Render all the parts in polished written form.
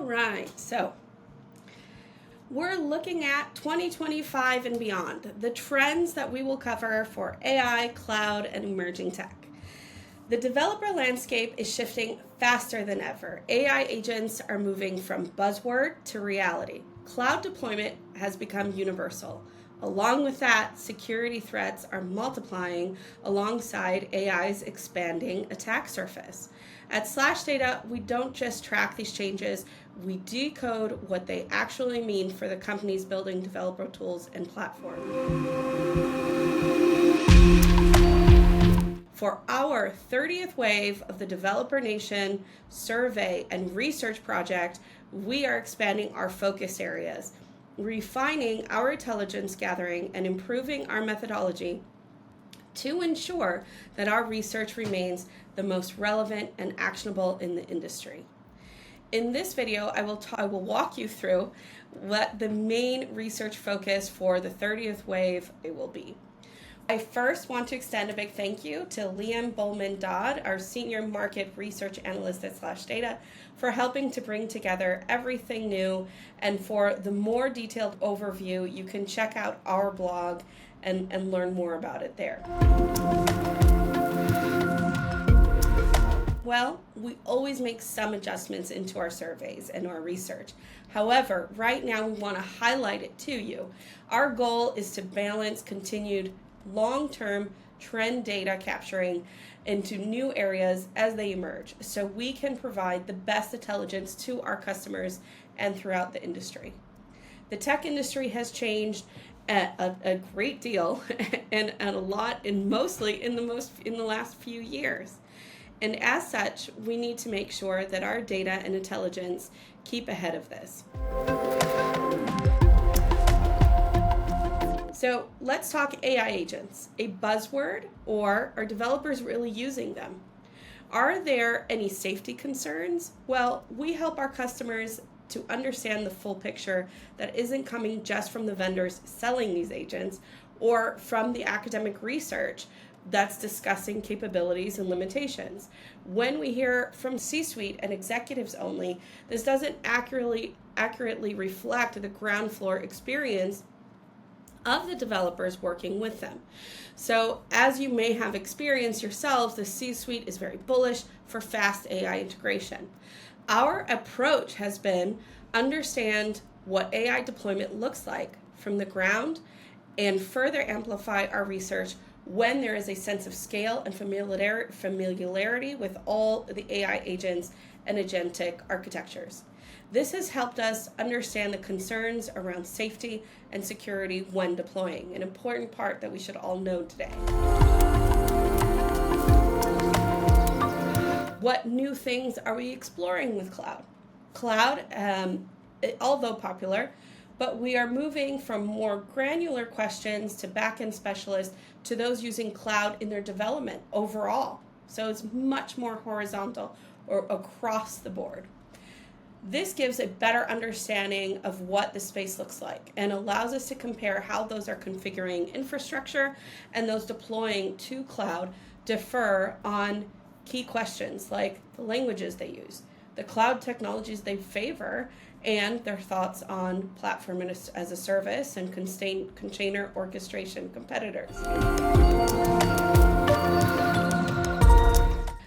right, so we're looking at 2025 and beyond, the trends that we will cover for AI, cloud, and emerging tech. The developer landscape is shifting faster than ever. AI agents are moving from buzzword to reality. Cloud deployment has become universal. Along with that, security threats are multiplying alongside AI's expanding attack surface. At SlashData, we don't just track these changes, we decode what they actually mean for the companies building developer tools and platforms. For our 30th wave of the Developer Nation survey and research project, we are expanding our focus areas, refining our intelligence gathering, and improving our methodology to ensure that our research remains the most relevant and actionable in the industry. In this video, I will walk you through what the main research focus for the 30th wave will be. I first want to extend a big thank you to Liam Bowman-Dodd, our Senior Market Research Analyst at SlashData, for helping to bring together everything new. And for the more detailed overview, you can check out our blog and learn more about it there. Well, we always make some adjustments into our surveys and our research. However, right now we want to highlight it to you. Our goal is to balance continued long-term trend data capturing into new areas as they emerge, so we can provide the best intelligence to our customers and throughout the industry. The tech industry has changed a great deal and a lot, and mostly in the last few years. And as such, we need to make sure that our data and intelligence keep ahead of this. So let's talk AI agents. A buzzword, or are developers really using them? Are there any safety concerns? Well, we help our customers to understand the full picture that isn't coming just from the vendors selling these agents or from the academic research that's discussing capabilities and limitations. When we hear from C-suite and executives only, this doesn't accurately reflect the ground floor experience of the developers working with them. So as you may have experienced yourselves, the C-suite is very bullish for fast AI integration. Our approach has been understand what AI deployment looks like from the ground and further amplify our research when there is a sense of scale and familiarity with all the AI agents and agentic architectures. This has helped us understand the concerns around safety and security when deploying, an important part that we should all know today. What new things are we exploring with cloud? Cloud, although popular, but we are moving from more granular questions to back-end specialists to those using cloud in their development overall. So it's much more horizontal or across the board. This gives a better understanding of what the space looks like and allows us to compare how those are configuring infrastructure and those deploying to cloud differ on key questions like the languages they use, the cloud technologies they favor, and their thoughts on platform as a service and container orchestration competitors.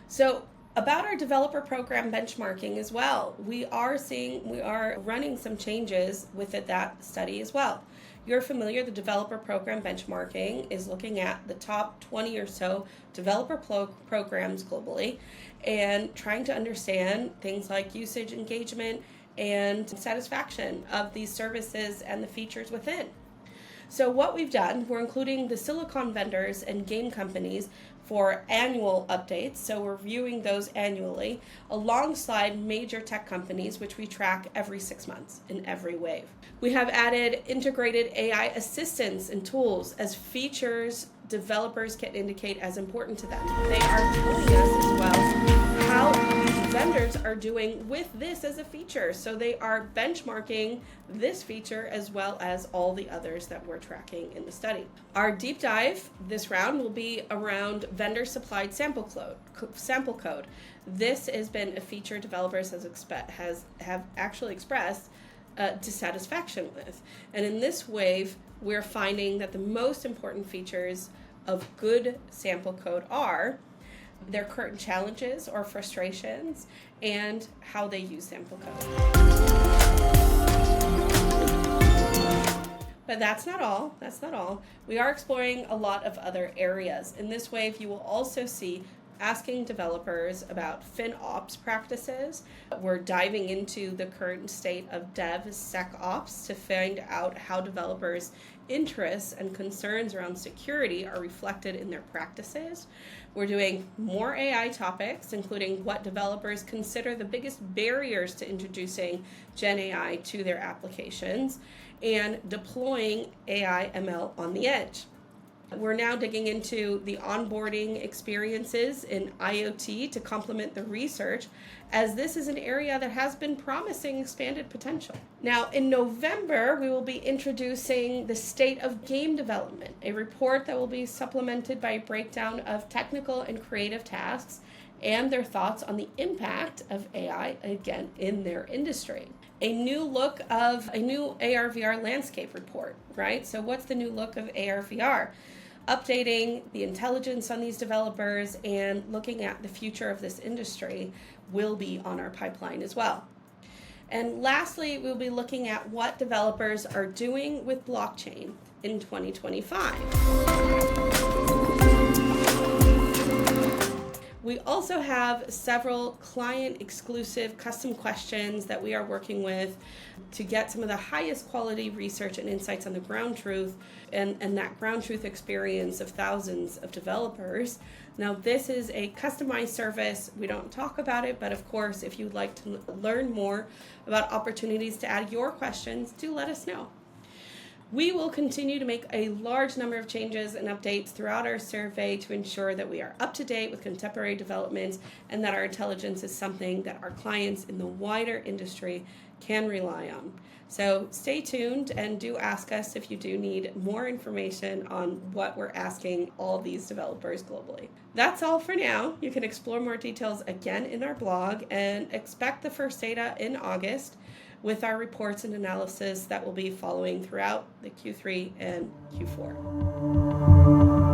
So about our developer program benchmarking as well, we are running some changes with that study as well. You're familiar, the developer program benchmarking is looking at the top 20 or so developer programs globally and trying to understand things like usage, engagement, and satisfaction of these services and the features within. So what we've done, we're including the silicon vendors and game companies for annual updates, so we're viewing those annually, alongside major tech companies, which we track every 6 months in every wave. We have added integrated AI assistants and tools as features developers can indicate as important to them. They are telling us as well how vendors are doing with this as a feature. So they are benchmarking this feature as well as all the others that we're tracking in the study. Our deep dive this round will be around vendor supplied sample code. This has been a feature developers have actually expressed dissatisfaction with. And in this wave, we're finding that the most important features of good sample code are their current challenges or frustrations and how they use sample code. But that's not all. We are exploring a lot of other areas. In this wave, you will also see asking developers about FinOps practices. We're diving into the current state of DevSecOps to find out how developers' interests and concerns around security are reflected in their practices. We're doing more AI topics, including what developers consider the biggest barriers to introducing Gen AI to their applications and deploying AI ML on the edge. We're now digging into the onboarding experiences in IoT to complement the research, as this is an area that has been promising expanded potential. Now, in November, we will be introducing the state of game development, a report that will be supplemented by a breakdown of technical and creative tasks and their thoughts on the impact of AI, again, in their industry. A new AR/VR landscape report, right? So what's the new look of AR/VR? Updating the intelligence on these developers and looking at the future of this industry will be on our pipeline as well. And lastly, we'll be looking at what developers are doing with blockchain in 2025. We also have several client-exclusive custom questions that we are working with to get some of the highest quality research and insights on the ground truth and that ground truth experience of thousands of developers. Now, this is a customized service. We don't talk about it, but of course, if you'd like to learn more about opportunities to add your questions, do let us know. We will continue to make a large number of changes and updates throughout our survey to ensure that we are up to date with contemporary developments and that our intelligence is something that our clients in the wider industry can rely on. So stay tuned and do ask us if you do need more information on what we're asking all these developers globally. That's all for now. You can explore more details again in our blog and expect the first data in August, with our reports and analysis that will be following throughout the Q3 and Q4.